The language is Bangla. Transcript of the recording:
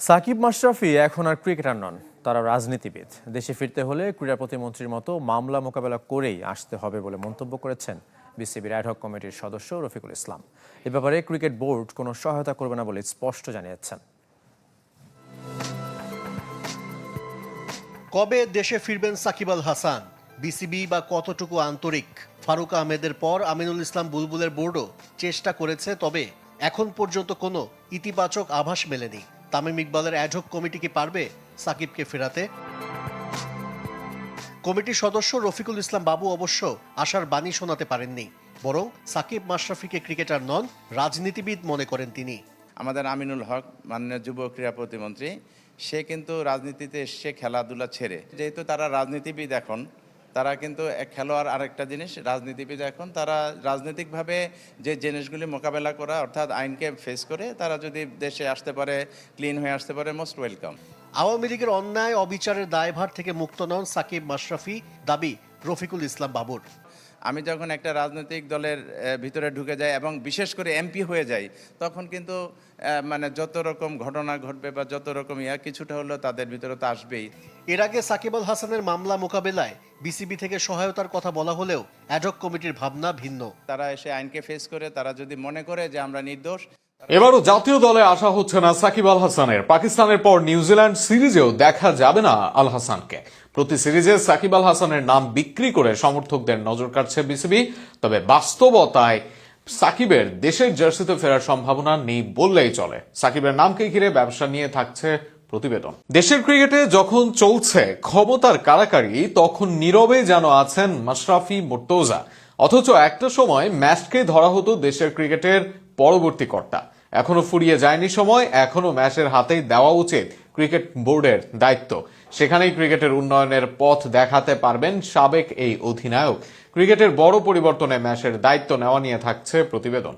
সাকিব মাশরাফি এখন আর ক্রিকেটার নন, তারা রাজনীতিবিদ। দেশে ফিরতে হলে ক্রীড়া প্রতিমন্ত্রীর মতো মামলা মোকাবেলা করেই আসতে হবে বলে মন্তব্য করেছেন বিসিবির অ্যাডহক কমিটির সদস্য রফিকুল ইসলাম। এ ব্যাপারে ক্রিকেট বোর্ড কোনো সহায়তা করবে না বলে স্পষ্ট জানিয়েছেন। কবে দেশে ফিরবেন সাকিব আল হাসান, বিসিবি বা কতটুকু আন্তরিক? ফারুক আহমেদের পর আমিনুল ইসলাম বুলবুলের বোর্ডও চেষ্টা করেছে, তবে এখন পর্যন্ত কোনো ইতিবাচক আভাস মেলেনি। তামিম ইকবালের অ্যাডহক কমিটি কি পারবে সাকিবকে ফেরাতে? কমিটির সদস্য রফিকুল ইসলাম বাবু অবশ্য আশার বাণী শোনাতে পারেননি, বরং সাকিব মাশরাফিকে ক্রিকেটার নন, রাজনীতিবিদ মনে করেন তিনি। আমাদের আমিনুল হক মাননীয় যুব ক্রীড়া প্রতিমন্ত্রী, সে কিন্তু রাজনীতিতে এসে খেলাধুলা ছেড়ে, যেহেতু তারা রাজনীতিবিদ এখন, তারা কিন্তু এক খেলোয়াড় আরেকটা জিনিস, রাজনীতিবিদ এখন তারা রাজনৈতিকভাবে যে জিনিসগুলি মোকাবেলা করা অর্থাৎ আইনকে ফেস করে তারা যদি দেশে আসতে পারে, ক্লিন হয়ে আসতে পারে, মোস্ট ওয়েলকাম। আওয়ামী লীগের অন্যায় অবিচারের দায়ভার থেকে মুক্ত নন সাকিব মাশরাফি, দাবি রফিকুল ইসলাম বাবুর। আমি যখন একটা রাজনৈতিক দলের ভিতরে ঢুকে যাই এবং বিশেষ করে এমপি হয়ে যাই, তখন কিন্তু মানে যত রকম ঘটনা ঘটবে বা যত রকম কিছুটা হলেও তাদের ভিতরে তো আসবেই। এর আগে সাকিব আল হাসানের মামলা মোকাবেলায় বিসিবি থেকে সহায়তার কথা বলা হলেও অ্যাডহক কমিটির ভাবনা ভিন্ন। তারা এসে আইনকে ফেস করে, তারা যদি মনে করে যে আমরা নির্দোষ। এবারও জাতীয় দলে আসা হচ্ছে না সাকিব আল হাসানের। পাকিস্তানের পর নিউজিল্যান্ড সিরিজেও দেখা যাবে না আল হাসানকে। প্রতি সিরিজে সাকিব আল হাসানের নাম বিক্রি করে সমর্থকদের নজর কাটছে বিসিবি। তবে বাস্তবতায় সাকিবের দেশের জার্সিতে ফেরার সম্ভাবনা নেই বললেই চলে। সাকিবের নামকে ঘিরে ব্যবসা নিয়ে থাকছে প্রতিবেদন। দেশের ক্রিকেটে যখন চলছে ক্ষমতার কাড়াকাড়ি, তখন নীরবে যেন আছেন মাশরাফি, মুর্তজা। অথচ একটা সময় ম্যাচকে ধরা হতো দেশের ক্রিকেটের পরবর্তী কর্তা। এখনো ফুরিয়ে যায়নি সময়, এখনো ম্যাচের হাতেই দেওয়া উচিত ক্রিকেট বোর্ডের দায়িত্ব। সেখানেই ক্রিকেটের উন্নয়নের পথ দেখাতে পারবেন সাবেক এই অধিনায়ক। ক্রিকেটের বড় পরিবর্তনে ম্যাচের দায়িত্ব নেওয়া নিয়ে থাকছে প্রতিবেদন।